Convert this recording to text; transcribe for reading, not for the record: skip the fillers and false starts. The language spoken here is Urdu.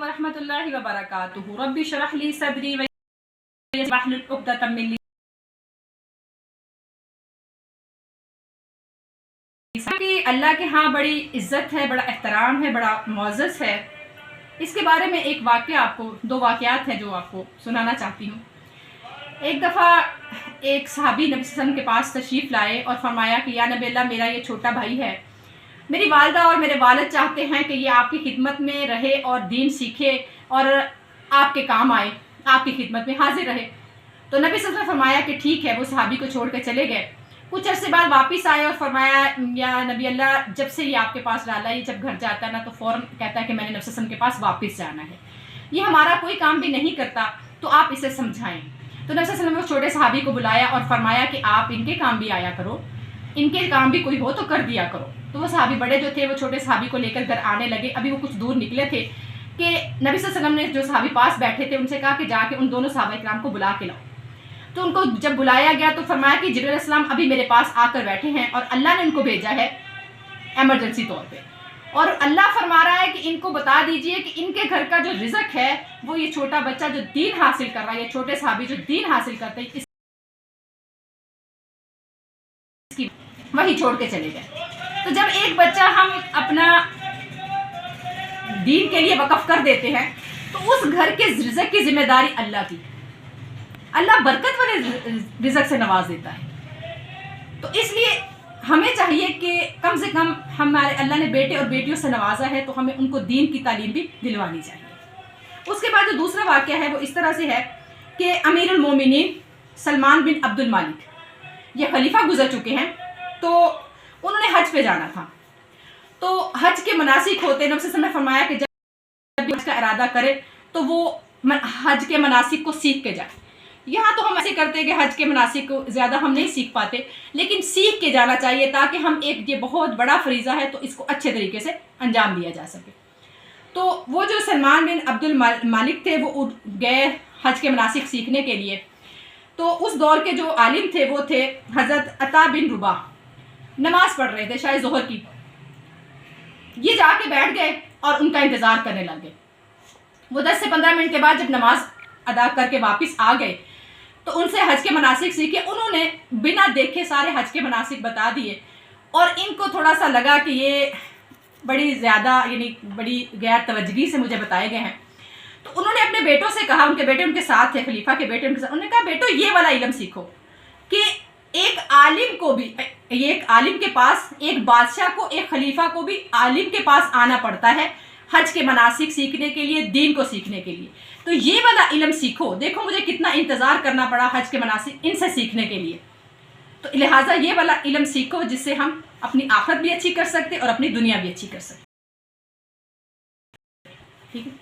ورحمۃ اللہ وبرکاتہ رب اشرح لی صدری ویسر واحلل عقدۃ من لسانی اللہ کے ہاں بڑی عزت ہے، بڑا احترام ہے، بڑا معزز ہے۔ اس کے بارے میں ایک واقعہ آپ کو، دو واقعات ہیں جو آپ کو سنانا چاہتی ہوں۔ ایک دفعہ ایک صحابی نبی صلی اللہ علیہ وسلم کے پاس تشریف لائے اور فرمایا کہ یا نبی اللہ، میرا یہ چھوٹا بھائی ہے، میری والدہ اور میرے والد چاہتے ہیں کہ یہ آپ کی خدمت میں رہے اور دین سیکھے اور آپ کے کام آئے، آپ کی خدمت میں حاضر رہے۔ تو نبی صلی اللہ علیہ وسلم نے فرمایا کہ ٹھیک ہے۔ وہ صحابی کو چھوڑ کے چلے گئے۔ کچھ عرصے بعد واپس آئے اور فرمایا یا نبی اللہ، جب سے یہ آپ کے پاس ڈالا، یہ جب گھر جاتا ہے نا تو فوراً کہتا ہے کہ میں نے نبی صلی اللہ علیہ وسلم کے پاس واپس جانا ہے، یہ ہمارا کوئی کام بھی نہیں کرتا، تو آپ اسے سمجھائیں۔ تو نبی صلی اللہ علیہ وسلم نے چھوٹے صحابی کو بلایا اور فرمایا کہ آپ ان کے کام بھی آیا کرو، ان کے کام بھی کوئی ہو تو کر دیا کرو۔ تو وہ صحابی بڑے جو تھے وہ چھوٹے صحابی کو لے کر گھر آنے لگے۔ ابھی وہ کچھ دور نکلے تھے کہ نبی صلی اللہ علیہ وسلم نے جو صحابی پاس بیٹھے تھے ان سے کہا کہ جا کے ان دونوں صحابہ کرام کو بلا کے لاؤ۔ تو ان کو جب بلایا گیا تو فرمایا کہ جبرائیل علیہ السلام ابھی میرے پاس آ کر بیٹھے ہیں اور اللہ نے ان کو بھیجا ہے ایمرجنسی طور پہ، اور اللہ فرما رہا ہے کہ ان کو بتا دیجئے کہ ان کے گھر کا جو رزق ہے وہ یہ چھوٹا بچہ جو دین حاصل کر رہا ہے، یہ چھوٹے صحابی جو دین حاصل کرتے ہیں، اس کی وہی چھوڑ کے چلے گئے۔ تو جب ایک بچہ ہم اپنا دین کے لیے وقف کر دیتے ہیں تو اس گھر کے رزق کی ذمہ داری اللہ کی، اللہ برکت والے رزق سے نواز دیتا ہے۔ تو اس لیے ہمیں چاہیے کہ کم سے کم ہمارے اللہ نے بیٹے اور بیٹیوں سے نوازا ہے تو ہمیں ان کو دین کی تعلیم بھی دلوانی چاہیے۔ اس کے بعد جو دوسرا واقعہ ہے وہ اس طرح سے ہے کہ امیر المومنین سلمان بن عبد الملک یہ خلیفہ گزر چکے ہیں، تو انہوں نے حج پہ جانا تھا۔ تو حج کے مناسک ہوتے، نبی صلی اللہ علیہ وسلم نے فرمایا کہ جب بھی حج کا ارادہ کرے تو وہ حج کے مناسک کو سیکھ کے جائے۔ یہاں تو ہم ایسے کرتے ہیں کہ حج کے مناسک کو زیادہ ہم نہیں سیکھ پاتے، لیکن سیکھ کے جانا چاہیے تاکہ ہم یہ بہت بڑا فریضہ ہے تو اس کو اچھے طریقے سے انجام دیا جا سکے۔ تو وہ جو سلمان بن عبد الملک تھے وہ گئے حج کے مناسک سیکھنے کے لیے۔ تو اس دور کے جو عالم تھے وہ تھے حضرت عطا بن رباح، نماز پڑھ رہے تھے شاید ظہر کی۔ یہ جا کے بیٹھ گئے اور ان کا انتظار کرنے لگ گئے۔ وہ 10 سے 15 منٹ کے بعد جب نماز ادا کر کے واپس آ گئے تو ان سے حج کے مناسک سیکھے۔ انہوں نے بنا دیکھے سارے حج کے مناسک بتا دیے، اور ان کو تھوڑا سا لگا کہ یہ بڑی زیادہ یعنی بڑی غیر توجہی سے مجھے بتائے گئے ہیں۔ تو انہوں نے اپنے بیٹوں سے کہا، ان کے بیٹے ان کے ساتھ تھے، خلیفہ کے بیٹے ان کے ساتھ، انہوں نے کہا بیٹو یہ والا علم سیکھو کہ ایک عالم کو بھی، ایک عالم کے پاس، ایک بادشاہ کو، ایک خلیفہ کو بھی عالم کے پاس آنا پڑتا ہے حج کے مناسک سیکھنے کے لیے، دین کو سیکھنے کے لیے۔ تو یہ والا علم سیکھو، دیکھو مجھے کتنا انتظار کرنا پڑا حج کے مناسک ان سے سیکھنے کے لیے، تو لہٰذا یہ والا علم سیکھو جس سے ہم اپنی آخرت بھی اچھی کر سکتے اور اپنی دنیا بھی اچھی کر سکتے۔ ٹھیک ہے۔